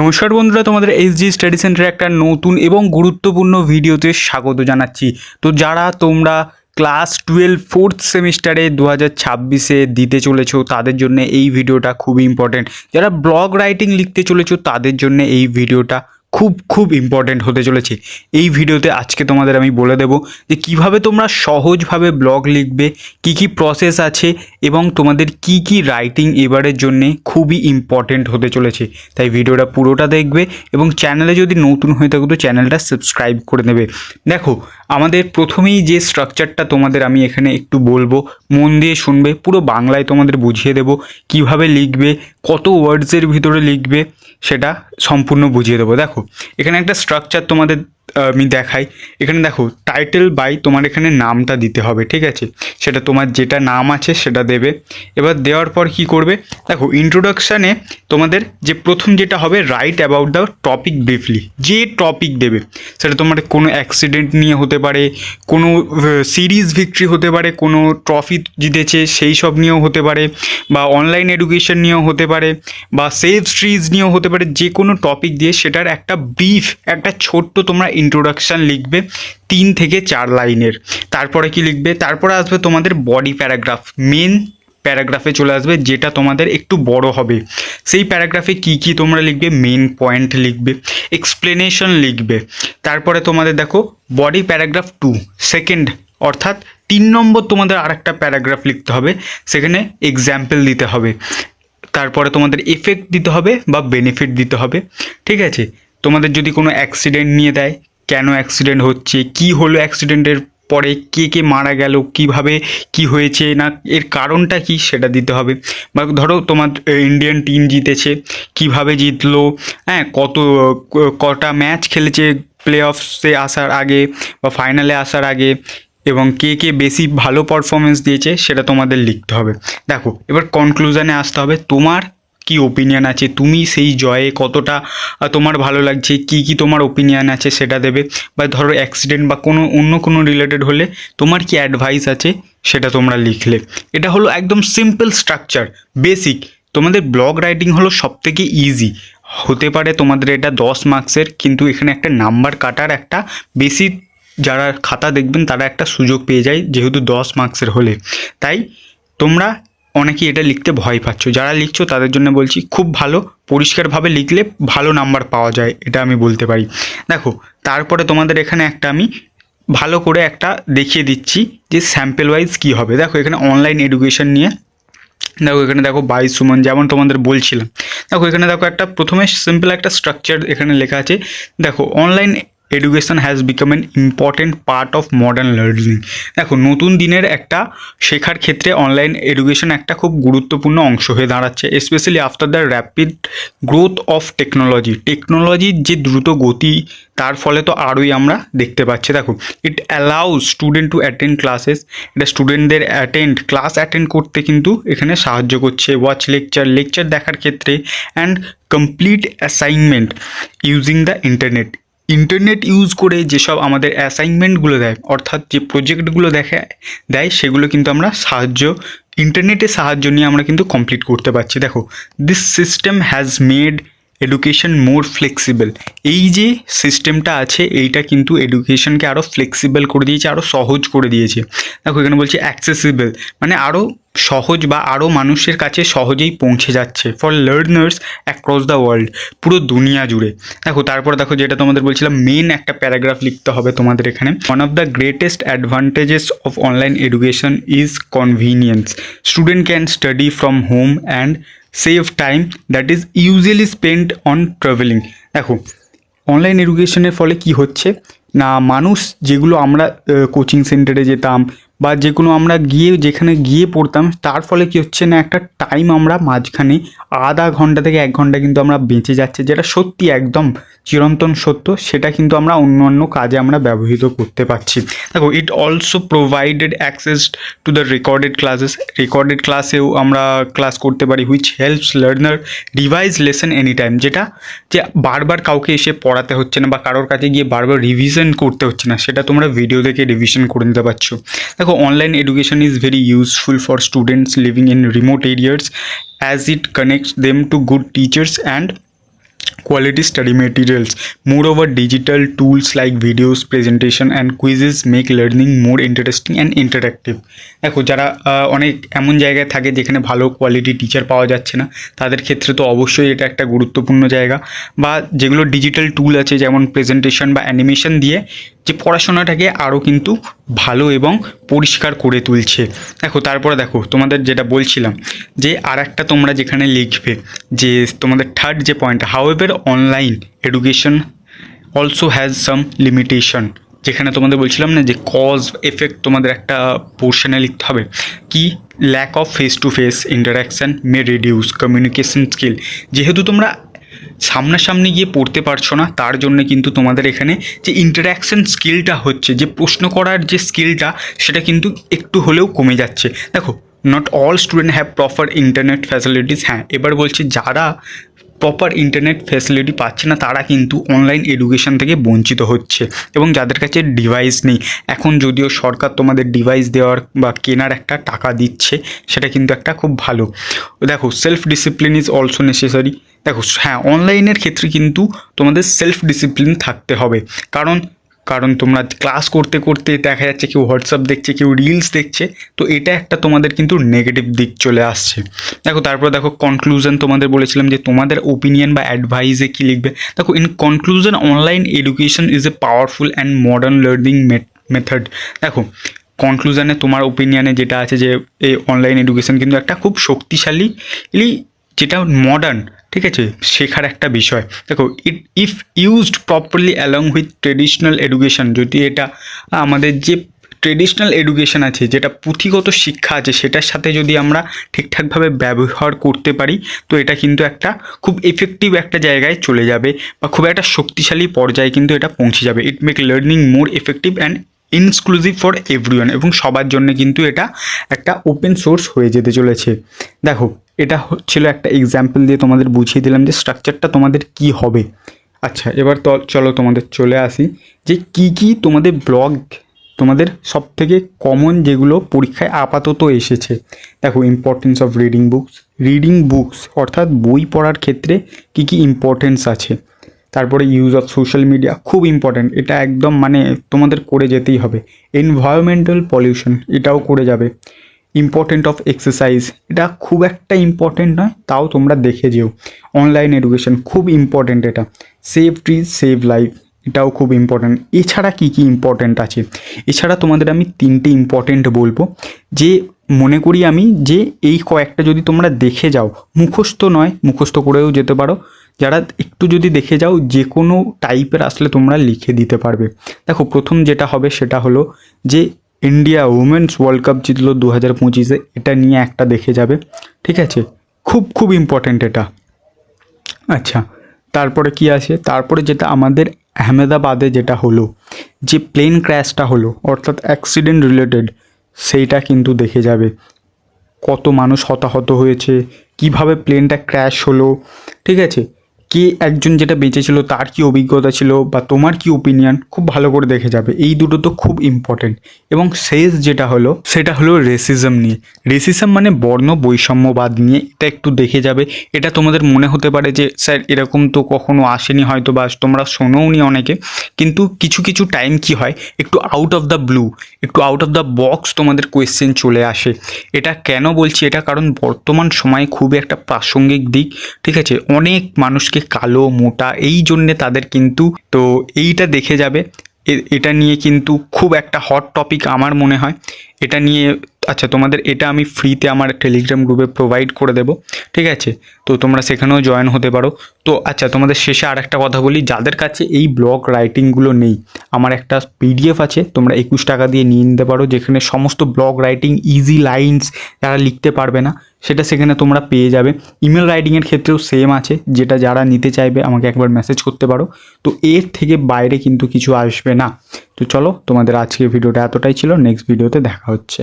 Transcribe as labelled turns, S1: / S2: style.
S1: নমস্কার বন্ধুরা, তোমাদের এইচজি স্টাডি সেন্টারে একটা নতুন এবং গুরুত্বপূর্ণ ভিডিওতে স্বাগত জানাচ্ছি। তো যারা তোমরা ক্লাস 12 ফোর্থ সেমিস্টারে 2026-এ দিতে চলেছো তাদের জন্য এই ভিডিওটা খুবই ইম্পর্টেন্ট। যারা ব্লগ রাইটিং লিখতে চলেছো তাদের জন্য এই ভিডিওটা খুব ইম্পর্টেন্ট হতে চলেছে। এই ভিডিওতে আজকে তোমাদের আমি বলে দেবো যে কিভাবে তোমরা সহজভাবে ব্লগ লিখবে, কি প্রসেস আছে এবং তোমাদের কি রাইটিং এবারের জন্যে খুবই ইম্পর্টেন্ট হতে চলেছে। তাই ভিডিওটা পুরোটা দেখবে এবং চ্যানেলে যদি নতুন হয়ে থাকো তো চ্যানেলটা সাবস্ক্রাইব করে নেবে। দেখো, আমাদের প্রথমেই যে স্ট্রাকচারটা তোমাদের আমি এখানে একটু বলবো, মন দিয়ে শুনবে, পুরো বাংলায় তোমাদের বুঝিয়ে দেবো কিভাবে লিখবে, কত ওয়ার্ডসের ভিতরে লিখবে সেটা সম্পূর্ণ বুঝিয়ে দেবো। দেখো, এখানে একটা স্ট্রাকচার তোমাদের আমি দেখাই। এখানে দেখো, টাইটেল বাই তোমার এখানে নামটা দিতে হবে, ঠিক আছে? সেটা তোমার যেটা নাম আছে সেটা দেবে। এবার দেওয়ার পর কি করবে, দেখো ইন্ট্রোডাকশানে তোমাদের যে প্রথম যেটা হবে, right about the topic briefly. যে টপিক দেবে সেটা তোমার কোনো অ্যাক্সিডেন্ট নিয়ে হতে পারে, কোনো সিরিজ ভিক্টরি হতে পারে, কোনো ট্রফি জিতেছে সেই সব নিয়েও হতে পারে, বা অনলাইন এডুকেশন নিয়েও হতে পারে, বা সেভ ট্রিজ নিয়েও হতে পারে। যে কোনো টপিক দিয়ে সেটার একটা ব্রিফ, একটা ছোট্ট তোমরা ইন্ট্রোডাকশান লিখবে 3 থেকে 4 লাইনের। তারপরে কি লিখবে, তারপরে আসবে তোমাদের বডি প্যারাগ্রাফ। মেন প্যারাগ্রাফে চলে আসবে যেটা তোমাদের একটু বড় হবে। সেই প্যারাগ্রাফে কি তোমরা লিখবে, মেন পয়েন্ট লিখবে, এক্সপ্লেনেশন লিখবে। তারপরে তোমাদের দেখো বডি প্যারাগ্রাফ 2 সেকেন্ড, অর্থাৎ 3 নম্বর তোমাদের আরেকটা প্যারাগ্রাফ লিখতে হবে, সেখানে এক্সাম্পল দিতে হবে। তারপরে তোমাদের এফেক্ট দিতে হবে বা বেনিফিট দিতে হবে, ঠিক আছে? তোমাদের যদি কোনো অ্যাক্সিডেন্ট নিয়ে দেয়, কেন অ্যাক্সিডেন্ট হচ্ছে, কি হলো অ্যাক্সিডেন্টের পরে, কে মারা গেল, কিভাবে কি হয়েছে, না এর কারণটা কি সেটা দিতে হবে। বা ধরো তোমার ইন্ডিয়ান টিম জিতেছে, কিভাবে জিতলো, হ্যাঁ, কটা ম্যাচ খেলেছে প্লে অফসে আসার আগে বা ফাইনালে আসার আগে, এবং কে বেশি ভালো পারফরমেন্স দিয়েছে সেটা তোমাদের লিখতে হবে। দেখো, এবার কনক্লুশনে আসতে হবে, তোমার কি ওপিনিয়ন আছে, তুমি সেই জয়ে কতটা তোমার ভালো লাগছে, কি তোমার ওপিনিয়ন আছে সেটা দেবে। বা ধরো অ্যাক্সিডেন্ট বা অন্য কোনো রিলেটেড হলে তোমার কি অ্যাডভাইস আছে সেটা তোমরা লিখলে। এটা হলো একদম সিম্পল স্ট্রাকচার, বেসিক। তোমাদের ব্লগ রাইটিং হলো সবথেকে ইজি। হতে পারে তোমাদের এটা 10 মার্কসের, কিন্তু এখানে একটা নাম্বার কাটার একটা বেশি, যারা খাতা দেখবেন তারা একটা সুযোগ পেয়ে যায়, যেহেতু 10 মার্কসের হলে। তাই তোমরা অনেকেই এটা লিখতে ভয় পাচ্ছ, যারা লিখছো তাদের জন্য বলছি খুব ভালো, পরিষ্কারভাবে লিখলে ভালো নাম্বার পাওয়া যায়, এটা আমি বলতে পারি। দেখো, তারপরে তোমাদের এখানে একটা আমি ভালো করে একটা দেখিয়ে দিচ্ছি যে স্যাম্পল ওয়াইজ কী হবে। দেখো, এখানে অনলাইন এডুকেশন নিয়ে দেখো, এখানে দেখো বাই সুমন, যেমন তোমাদের বলছিলাম। দেখো, এখানে দেখো একটা প্রথমে সিম্পল একটা স্ট্রাকচার এখানে লেখা আছে। দেখো, online education has become an important part of modern learning. দেখো, নতুন দিনের একটা শেখার ক্ষেত্রে অনলাইন এডুকেশন একটা খুব গুরুত্বপূর্ণ অংশ হয়ে দাঁড়াচ্ছে, specially after the rapid growth of টেকনোলজির যে দ্রুত গতি, তার ফলে তো আরোই আমরা দেখতে পাচ্ছি। দেখো, ইট allows student to attend classes. এটা স্টুডেন্টদের ক্লাস অ্যাটেন্ড করতে কিন্তু এখানে সাহায্য করছে। ওয়াচ লেকচার দেখার ক্ষেত্রে, and complete assignment using the internet use করে যেসব আমাদের অ্যাসাইনমেন্টগুলো দেয়, অর্থাৎ যে প্রজেক্টগুলো দেয় সেগুলো কিন্তু আমরা ইন্টারনেটের সাহায্য নিয়ে আমরা কিন্তু কমপ্লিট করতে পারছি। দেখো, this system has made education more flexible. এই যে সিস্টেমটা আছে এইটা কিন্তু এডুকেশনকে আরও ফ্লেক্সিবল করে দিয়েছে, আরও সহজ করে দিয়েছে। দেখো, এখানে বলছে অ্যাক্সেসিবল, মানে আরও সহজ বা আরও মানুষের কাছে সহজেই পৌঁছে যাচ্ছে, for learners across the world, পুরো দুনিয়া জুড়ে। দেখো, তারপর দেখো যেটা তোমাদের বলছিলাম, মেন একটা প্যারাগ্রাফ লিখতে হবে তোমাদের এখানে। One of the greatest advantages of online education is convenience. Student can study from home and save time that is usually spend on travelling. দেখো, অনলাইন এডুকেশনের ফলে কি হচ্ছে না, মানুষ যেগুলো আমরা কোচিং সেন্টারে যেতাম বা যে কোনো আমরা যেখানে গিয়ে পড়তাম, তার ফলে কি হচ্ছে না, একটা টাইম আমরা মাঝখানে আধা ঘন্টা থেকে 1 ঘন্টা কিন্তু আমরা বেঁচে যাচ্ছে, যেটা সত্যি একদম চিরন্তন সত্য। সেটা কিন্তু আমরা অন্য কাজে আমরা ব্যবহৃত করতে পারছি। দেখো, it also provided access to the recorded ক্লাসেও আমরা ক্লাস করতে পারি, which helps learner revise lesson any time. যেটা যে বারবার কাউকে এসে পড়াতে হচ্ছে না বা কারোর কাছে গিয়ে বারবার রিভিশন করতে হচ্ছে না, সেটা তোমরা ভিডিও দেখে রিভিশন করে নিতে পারছো। দেখো, online education is very useful for students living in remote areas, as it connects them to good teachers and quality study materials. Moreover, digital tools like videos, presentation and quizzes make learning more interesting and interactive. দেখো যারা অনেক এমন জায়গায় থাকে যেখানে ভালো quality teacher পাওয়া যাচ্ছে না, তাদের ক্ষেত্রে তো অবশ্যই এটা একটা গুরুত্বপূর্ণ জায়গা। বা যেগুলো ডিজিটাল টুল আছে যেমন প্রেজেন্টেশন বা অ্যানিমেশন দিয়ে যে পড়াশোনাটাকে আরও কিন্তু ভালো এবং পরিষ্কার করে তুলছে। দেখো তারপরে দেখো তোমাদের যেটা বলছিলাম যে আর একটা তোমরা যেখানে লিখবে যে তোমাদের থার্ড যে point, however online education also has some limitation, যেখানে তোমাদের বলছিলাম না যে কজ এফেক্ট তোমাদের একটা পোর্শনে লিখতে হবে কি, lack of face to face interaction may reduce communication skill. যেহেতু তোমরা সামনাসামনি গিয়ে পড়তে পারছো না, তার জন্য কিন্তু তোমাদের এখানে যে ইন্টারাকশান স্কিলটা হচ্ছে, যে প্রশ্ন করার যে স্কিলটা, সেটা কিন্তু একটু হলেও কমে যাচ্ছে। দেখো not all student have proper internet facilities. হ্যাঁ, এবার বলছি যারা প্রপার ইন্টারনেট ফ্যাসিলিটি পাচ্ছে না তারা কিন্তু অনলাইন এডুকেশন থেকে বঞ্চিত হচ্ছে, এবং যাদের কাছে ডিভাইস নেই, এখন যদিও সরকার তোমাদের ডিভাইস দেওয়ার বা কেনার একটা টাকা দিচ্ছে, সেটা কিন্তু একটা খুব ভালো। দেখো self discipline is also necessary. দেখো হ্যাঁ, অনলাইনের ক্ষেত্রে কিন্তু তোমাদের সেলফ ডিসিপ্লিন থাকতে হবে, কারণ তোমরা ক্লাস করতে করতে দেখা যাচ্ছে কেউ হোয়াটসঅ্যাপ দেখছে, কেউ রিলস দেখছে, তো এটা একটা তোমাদের কিন্তু নেগেটিভ দিক চলে আসছে। দেখো তারপর দেখো কনক্লুশন, তোমাদের বলেছিলাম যে তোমাদের ওপিনিয়ন বা অ্যাডভাইসে কী লিখবে। দেখো in conclusion, online education is a powerful and modern learning method. দেখো কনক্লুশনে তোমার ওপিনিয়নে যেটা আছে যে এই অনলাইন এডুকেশন কিন্তু একটা খুব শক্তিশালী, যেটা মডার্ন, ঠিক আছে, শেখার একটা বিষয়। দেখো if used properly along with traditional education, যদি এটা আমাদের যে ট্রেডিশনাল এডুকেশন আছে, যেটা পুঁথিগত শিক্ষা আছে, সেটার সাথে যদি আমরা ঠিকঠাকভাবে ব্যবহার করতে পারি, তো এটা কিন্তু একটা খুব এফেক্টিভ একটা জায়গায় চলে যাবে, বা খুব একটা শক্তিশালী পর্যায়ে কিন্তু এটা পৌঁছে যাবে। It make learning more effective and inclusive for everyone, এবং সবার জন্য কিন্তু এটা একটা ওপেন সোর্স হয়ে যেতে চলেছে। দেখো এটা ছিল একটা এক্সাম্পল দিয়ে তোমাদের বুঝিয়ে দিলাম যে স্ট্রাকচারটা তোমাদের কি হবে। আচ্ছা এবার তো চলো তোমাদের চলে আসি যে কি তোমাদের ব্লগ, তোমাদের সব থেকে কমন যেগুলো পরীক্ষায় আপাতত এসেছে। দেখো ইম্পর্টেন্স অফ রিডিং বুকস অর্থাৎ বই পড়ার ক্ষেত্রে কি ইম্পর্টেন্স আছে। তারপরে ইউজ অফ সোশ্যাল মিডিয়া খুব ইম্পর্ট্যান্ট, এটা একদম মানে তোমাদের করে যেতেই হবে। এনভায়রনমেন্টাল পলিউশন এটাও করে যাবে। ইম্পর্টেন্ট অফ এক্সারসাইজ, এটা খুব একটা ইম্পর্টেন্ট নয়, তাও তোমরা দেখে যেও। অনলাইন এডুকেশন খুব ইম্পর্টেন্ট এটা। সেভ ট্রিজ সেভ লাইফ, এটাও খুব ইম্পর্ট্যান্ট। এছাড়া কি ইম্পর্ট্যান্ট আছে, এছাড়া তোমাদের আমি তিনটে ইম্পর্ট্যান্ট বলবো, যে মনে করি আমি যে এই কয়েকটা যদি তোমরা দেখে যাও, মুখস্থ নয়, মুখস্থ করেও যেতে পারো, যারা একটু যদি দেখে যাও যে কোনো টাইপের আসলে তোমরা লিখে দিতে পারবে। দেখো প্রথম যেটা হবে সেটা হলো যে ইন্ডিয়া উমেন্স ওয়ার্ল্ড কাপ জিতলো 2025-এ, এটা নিয়ে একটা দেখে যাবে, ঠিক আছে, খুব ইম্পর্ট্যান্ট এটা। আচ্ছা তারপরে কি আছে, তারপরে যেটা আমাদের আহমেদাবাদে যেটা হলো, যে প্লেন ক্র্যাশটা হলো অর্থাৎ অ্যাক্সিডেন্ট রিলেটেড, সেইটা কিন্তু দেখে যাবে। কত মানুষ হতাহত হয়েছে, কিভাবে প্লেনটা ক্র্যাশ হলো, ঠিক আছে, কে একজন যেটা বেঁচে ছিল তার কি অভিজ্ঞতা ছিল বা তোমার কি ওপিনিয়ন, খুব ভালো করে দেখে যাবে। এই দুটো তো খুব ইম্পর্টেন্ট। এবং শেষ যেটা হলো সেটা হলো রেসিজম নিয়ে। রেসিজম মানে বর্ণ বৈষম্যবাদ নিয়ে, এটা একটু দেখে যাবে। এটা তোমাদের মনে হতে পারে যে স্যার এরকম তো কখনো আসেনি হয়তো, বা তোমরা শোনোওনি অনেকে, কিন্তু কিছু টাইম কি হয়, একটু আউট অফ দ্য ব্লু, একটু আউট অফ দ্য বক্স তোমাদের কোয়েশ্চেন চলে আসে। এটা কেন বলছি, এটা কারণ বর্তমান সময়ে খুবই একটা প্রাসঙ্গিক দিক, ঠিক আছে, অনেক মানুষকে কালো মোটা এই জন্যে তাদের কিন্তু, তো এইটা দেখে যাবে। এটা নিয়ে কিন্তু খুব একটা হট টপিক আমার মনে হয় এটা নিয়ে। আচ্ছা তোমাদের এটা আমি ফ্রিতে আমার টেলিগ্রাম গ্রুপে প্রোভাইড করে দেবো, ঠিক আছে, তো তোমরা সেখানেও জয়েন হতে পারো। তো আচ্ছা তোমাদের শেষে আর একটা কথা বলি, যাদের কাছে এই ব্লগ রাইটিংগুলো নেই, আমার একটা পিডিএফ আছে, তোমরা 21 টাকা দিয়ে নিয়ে নিতে পারো, যেখানে সমস্ত ব্লগ রাইটিং ইজি লাইনস যারা লিখতে পারবে না সেটা সেখানে তোমরা পেয়ে যাবে। ইমেল রাইটিংয়ের ক্ষেত্রেও সেম আছে, যেটা যারা নিতে চাইবে আমাকে একবার মেসেজ করতে পারো। তো এর থেকে বাইরে কিন্তু কিছু আসবে না। তো চলো তোমাদের আজকের ভিডিওটা এতটাই ছিল, নেক্সট ভিডিওতে দেখা হচ্ছে।